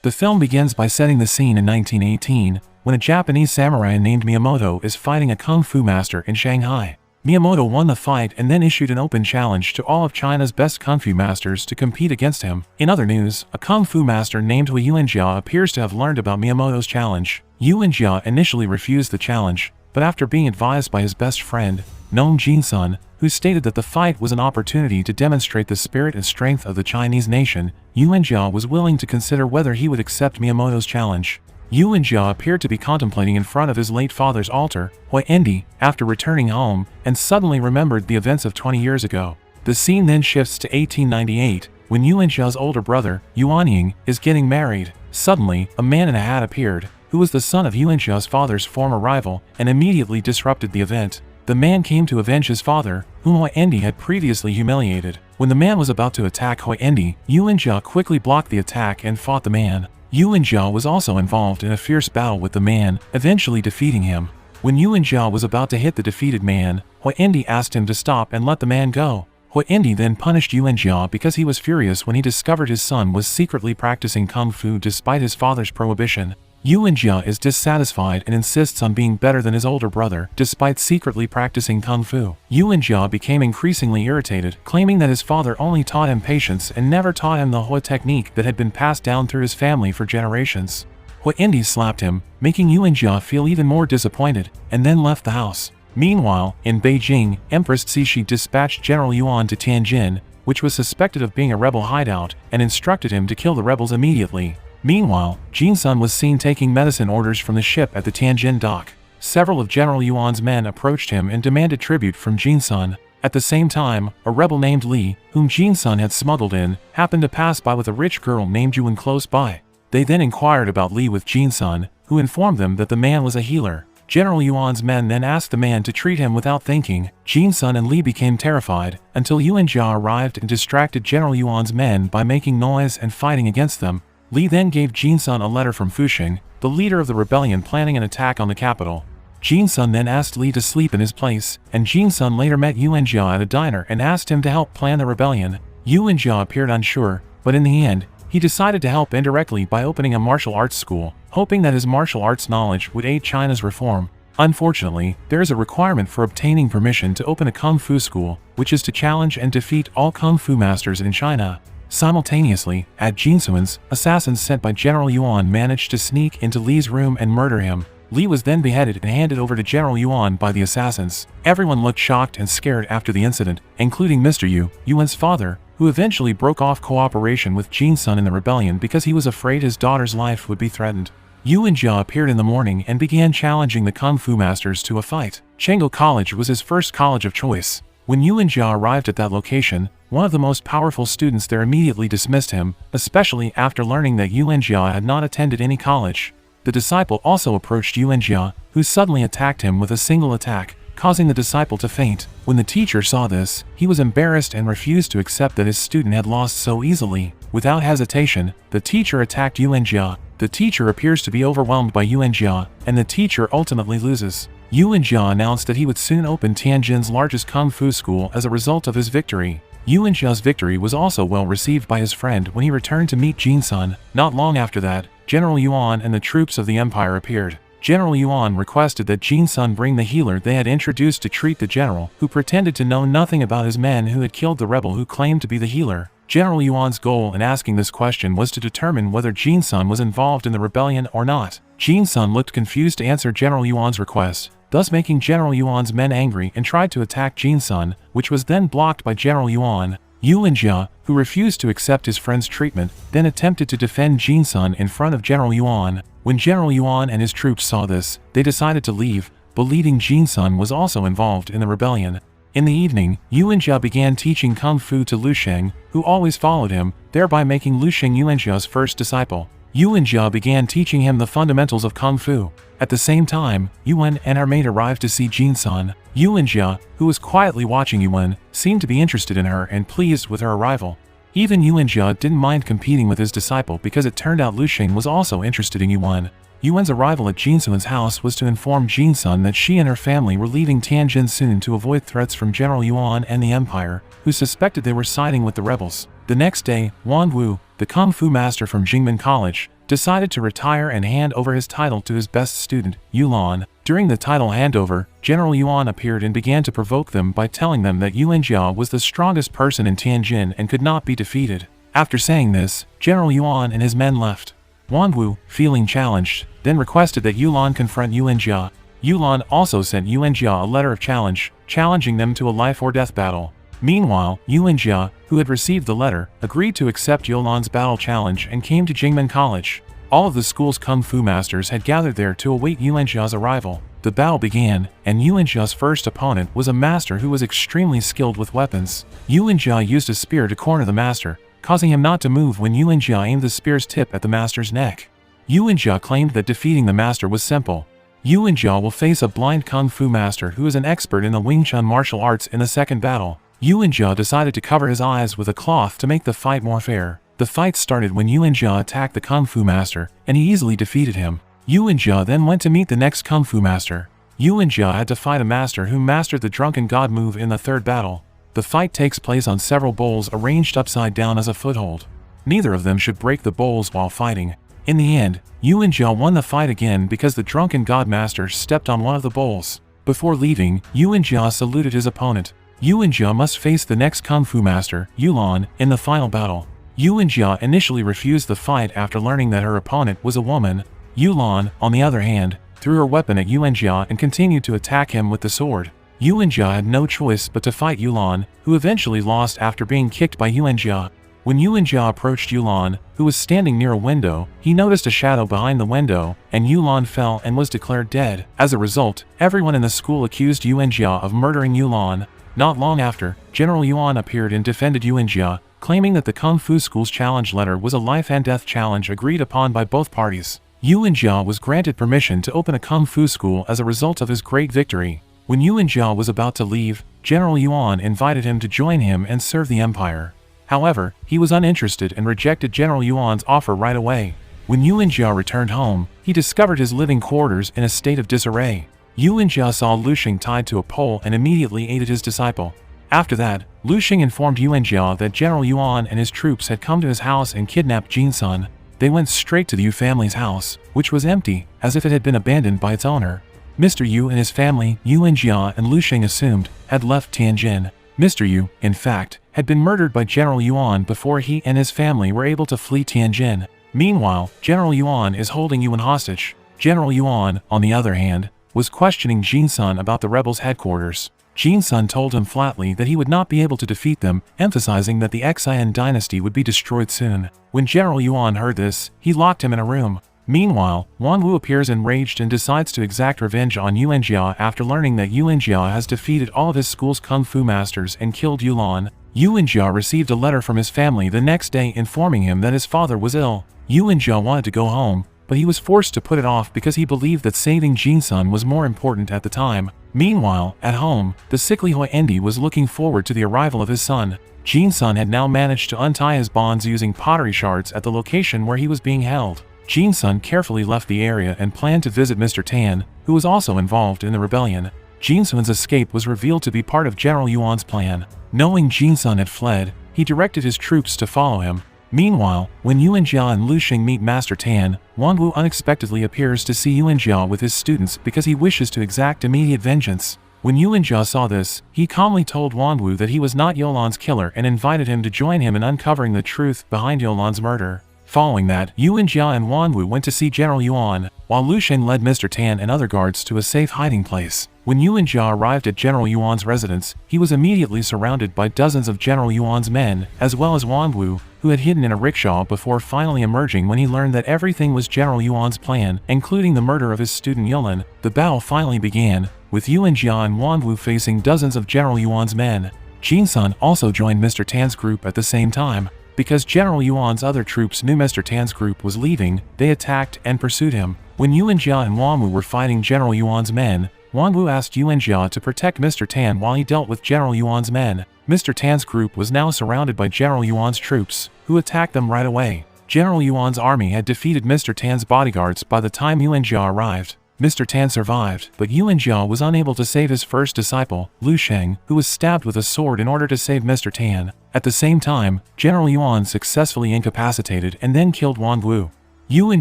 The film begins by setting the scene in 1918, when a Japanese samurai named Miyamoto is fighting a kung fu master in Shanghai. Miyamoto won the fight and then issued an open challenge to all of China's best kung fu masters to compete against him. In other news, a kung fu master named Hui Yuanjia appears to have learned about Miyamoto's challenge. Yuanjia initially refused the challenge, but after being advised by his best friend, Noam Jinsun, who stated that the fight was an opportunity to demonstrate the spirit and strength of the Chinese nation, Yuanjia was willing to consider whether he would accept Miyamoto's challenge. Yuanjia appeared to be contemplating in front of his late father's altar, Huaiendi, after returning home, and suddenly remembered the events of 20 years ago. The scene then shifts to 1898, when Yuanjia's older brother, Yuanying, is getting married. Suddenly, a man in a hat appeared, who was the son of Yuanjia's father's former rival, and immediately disrupted the event. The man came to avenge his father, whom Huaiendi had previously humiliated. When the man was about to attack Huaiendi, Yuanjia quickly blocked the attack and fought the man. Yuanjia was also involved in a fierce battle with the man, eventually defeating him. When Yuanjia was about to hit the defeated man, Huaiendi asked him to stop and let the man go. Huaiendi then punished Yuanjia because he was furious when he discovered his son was secretly practicing kung fu despite his father's prohibition. Yuanjia is dissatisfied and insists on being better than his older brother, despite secretly practicing kung fu. Yuanjia became increasingly irritated, claiming that his father only taught him patience and never taught him the Hua technique that had been passed down through his family for generations. Huaiendi slapped him, making Yuanjia feel even more disappointed, and then left the house. Meanwhile, in Beijing, Empress Cixi dispatched General Yuan to Tianjin, which was suspected of being a rebel hideout, and instructed him to kill the rebels immediately. Meanwhile, Jinsun was seen taking medicine orders from the ship at the Tianjin dock. Several of General Yuan's men approached him and demanded tribute from Jinsun. At the same time, a rebel named Li, whom Jinsun had smuggled in, happened to pass by with a rich girl named Yuan close by. They then inquired about Li with Jinsun, who informed them that the man was a healer. General Yuan's men then asked the man to treat him without thinking. Jinsun and Li became terrified, until Yuanjia arrived and distracted General Yuan's men by making noise and fighting against them. Li then gave Jinsun a letter from Fuxing, the leader of the rebellion planning an attack on the capital. Jinsun then asked Li to sleep in his place, and Jinsun later met Yuanjia at a diner and asked him to help plan the rebellion. Yuanjia appeared unsure, but in the end, he decided to help indirectly by opening a martial arts school, hoping that his martial arts knowledge would aid China's reform. Unfortunately, there is a requirement for obtaining permission to open a kung fu school, which is to challenge and defeat all kung fu masters in China. Simultaneously, at Jinsun's, assassins sent by General Yuan managed to sneak into Li's room and murder him. Li was then beheaded and handed over to General Yuan by the assassins. Everyone looked shocked and scared after the incident, including Mr. Yu, Yuan's father, who eventually broke off cooperation with Jinsun in the rebellion because he was afraid his daughter's life would be threatened. Yuanjia appeared in the morning and began challenging the kung fu masters to a fight. Chengdu College was his first college of choice. When Yuanjia arrived at that location, one of the most powerful students there immediately dismissed him, especially after learning that Yuanjia had not attended any college. The disciple also approached Yuanjia, who suddenly attacked him with a single attack, causing the disciple to faint. When the teacher saw this, he was embarrassed and refused to accept that his student had lost so easily. Without hesitation, the teacher attacked Yuanjia. The teacher appears to be overwhelmed by Yuanjia, and the teacher ultimately loses. Yuanjia announced that he would soon open Tianjin's largest kung fu school as a result of his victory. Yuanjia's victory was also well received by his friend when he returned to meet Jinsun. Not long after that, General Yuan and the troops of the empire appeared. General Yuan requested that Jinsun bring the healer they had introduced to treat the general, who pretended to know nothing about his men who had killed the rebel who claimed to be the healer. General Yuan's goal in asking this question was to determine whether Jinsun was involved in the rebellion or not. Jinsun looked confused to answer General Yuan's request, thus making General Yuan's men angry and tried to attack Jinsun, which was then blocked by General Yuan. Yuanjia, who refused to accept his friend's treatment, then attempted to defend Jinsun in front of General Yuan. When General Yuan and his troops saw this, they decided to leave, believing Jinsun was also involved in the rebellion. In the evening, Yuanjia began teaching kung fu to Lu Sheng, who always followed him, thereby making Lu Sheng Yuanjia's first disciple. Yuanjia began teaching him the fundamentals of kung fu. At the same time, Yuan and her maid arrived to see Jinsun. Yuanjia, who was quietly watching Yuan, seemed to be interested in her and pleased with her arrival. Even Yuanjia didn't mind competing with his disciple because it turned out Lu Sheng was also interested in Yuan. Yuan's arrival at Jinsun's house was to inform Jinsun that she and her family were leaving Tianjin soon to avoid threats from General Yuan and the Empire, who suspected they were siding with the rebels. The next day, Wan Wu, the kung fu master from Jingmen College, decided to retire and hand over his title to his best student, Yuan. During the title handover, General Yuan appeared and began to provoke them by telling them that Yuan Jia was the strongest person in Tianjin and could not be defeated. After saying this, General Yuan and his men left. Wanwu, feeling challenged, then requested that Yuan confront Yuan Jia. Yuan also sent Yuan Jia a letter of challenge, challenging them to a life-or-death battle. Meanwhile, Yuan Jia, who had received the letter, agreed to accept Yuan's battle challenge and came to Jingmen College. All of the school's kung fu masters had gathered there to await Yuan Jia's arrival. The battle began, and Yuan Jia's first opponent was a master who was extremely skilled with weapons. Yuan Jia used a spear to corner the master, causing him not to move when Yuan Jia aimed the spear's tip at the master's neck. Yuan Jia claimed that defeating the master was simple. Yuan Jia will face a blind kung fu master who is an expert in the Wing Chun martial arts in the second battle. Yuan Jia decided to cover his eyes with a cloth to make the fight more fair. The fight started when Yuan Jia attacked the kung fu master, and he easily defeated him. Yuan Jia then went to meet the next kung fu master. Yuan Jia had to fight a master who mastered the drunken god move in the third battle. The fight takes place on several bowls arranged upside down as a foothold. Neither of them should break the bowls while fighting. In the end, Yuan Jia won the fight again because the drunken god master stepped on one of the bowls. Before leaving, Yuan Jia saluted his opponent. Yuan Jia must face the next kung fu master, Yuan, in the final battle. Yuan Jia initially refused the fight after learning that her opponent was a woman. Yuan, on the other hand, threw her weapon at Yuan Jia and continued to attack him with the sword. Yuan Jia had no choice but to fight Yuan, who eventually lost after being kicked by Yuan Jia. When Yuan Jia approached Yuan, who was standing near a window, he noticed a shadow behind the window, and Yuan fell and was declared dead. As a result, everyone in the school accused Yuan Jia of murdering Yuan. Not long after, General Yuan appeared and defended Yuan Jia, claiming that the Kung Fu School's challenge letter was a life-and-death challenge agreed upon by both parties. Yuan Jia was granted permission to open a Kung Fu school as a result of his great victory. When Yuan Jia was about to leave, General Yuan invited him to join him and serve the empire. However, he was uninterested and rejected General Yuan's offer right away. When Yuan Jia returned home, he discovered his living quarters in a state of disarray. Yuan Jia saw Lu Xing tied to a pole and immediately aided his disciple. After that, Lu Xing informed Yuan Jia that General Yuan and his troops had come to his house and kidnapped Jin Sun. They went straight to the Yu family's house, which was empty, as if it had been abandoned by its owner. Mr. Yu and his family, Yuan Jia and Lu Xing assumed, had left Tianjin. Mr. Yu, in fact, had been murdered by General Yuan before he and his family were able to flee Tianjin. Meanwhile, General Yuan is holding Yuan hostage. General Yuan, on the other hand, was questioning Jin Sun about the rebels' headquarters. Jin Sun told him flatly that he would not be able to defeat them, emphasizing that the Xian dynasty would be destroyed soon. When General Yuan heard this, he locked him in a room. Meanwhile, Wanwu appears enraged and decides to exact revenge on Yuan Jia after learning that Yuan Jia has defeated all of his school's kung fu masters and killed Yuan. Yuan Jia received a letter from his family the next day informing him that his father was ill. Yuan Jia wanted to go home, but he was forced to put it off because he believed that saving Jin Sun was more important at the time. Meanwhile, at home, the sickly Huayendi was looking forward to the arrival of his son. Jin Sun had now managed to untie his bonds using pottery shards at the location where he was being held. Jin Sun carefully left the area and planned to visit Mr. Tan, who was also involved in the rebellion. Jin Sun's escape was revealed to be part of General Yuan's plan. Knowing Jin Sun had fled, he directed his troops to follow him. Meanwhile, when Yuan Jia and Lu Xing meet Master Tan, Wanwu unexpectedly appears to see Yuan Jia with his students because he wishes to exact immediate vengeance. When Yuan Jia saw this, he calmly told Wanwu that he was not Yolan's killer and invited him to join him in uncovering the truth behind Yolan's murder. Following that, Yuan Jia and Wanwu went to see General Yuan, while Lu Xing led Mr. Tan and other guards to a safe hiding place. When Yuan Jia arrived at General Yuan's residence, he was immediately surrounded by dozens of General Yuan's men, as well as Wanwu, who had hidden in a rickshaw before finally emerging when he learned that everything was General Yuan's plan, including the murder of his student Yolan. The battle finally began, with Yuan Jia and Wanwu facing dozens of General Yuan's men. Jin Sun also joined Mr. Tan's group at the same time. Because General Yuan's other troops knew Mr. Tan's group was leaving, they attacked and pursued him. When Yuan Jia and Wanwu were fighting General Yuan's men, Wanwu asked Yuan Jia to protect Mr. Tan while he dealt with General Yuan's men. Mr. Tan's group was now surrounded by General Yuan's troops, who attacked them right away. General Yuan's army had defeated Mr. Tan's bodyguards by the time Yuan Jia arrived. Mr. Tan survived, but Yuan Jia was unable to save his first disciple, Lu Xing, who was stabbed with a sword in order to save Mr. Tan. At the same time, General Yuan successfully incapacitated and then killed Wanwu. Yuan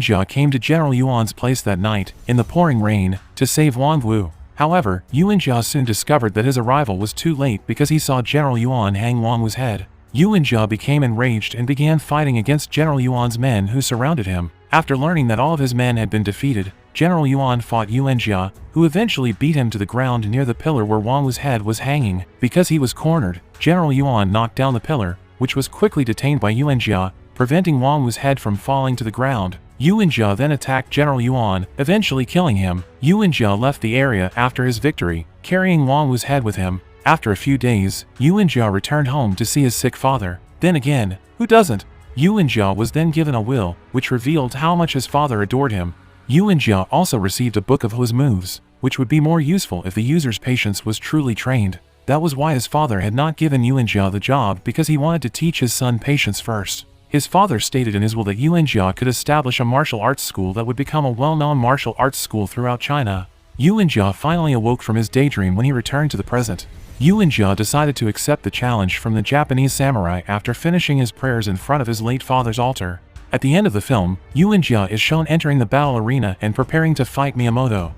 Jia came to General Yuan's place that night, in the pouring rain, to save Wang Wu. However, Yuan Jia soon discovered that his arrival was too late because he saw General Yuan hang Wang Wu's head. Yuan Jia became enraged and began fighting against General Yuan's men who surrounded him. After learning that all of his men had been defeated, General Yuan fought Yuan Jia, who eventually beat him to the ground near the pillar where Wang Wu's head was hanging. Because he was cornered, General Yuan knocked down the pillar, which was quickly detained by Yuan Jia, preventing Wang Wu's head from falling to the ground. Yuan Jia then attacked General Yuan, eventually killing him. Yuan Jia left the area after his victory, carrying Wang Wu's head with him. After a few days, Yuan Jia returned home to see his sick father. Then again, who doesn't? Yuan Jia was then given a will, which revealed how much his father adored him. Yuan Jia also received a book of his moves, which would be more useful if the user's patience was truly trained. That was why his father had not given Yuan Jia the job, because he wanted to teach his son patience first. His father stated in his will that Yuan Jia could establish a martial arts school that would become a well-known martial arts school throughout China. Yuan Jia finally awoke from his daydream when he returned to the present. Yuan Jia decided to accept the challenge from the Japanese samurai after finishing his prayers in front of his late father's altar. At the end of the film, Yuan Jia is shown entering the battle arena and preparing to fight Miyamoto.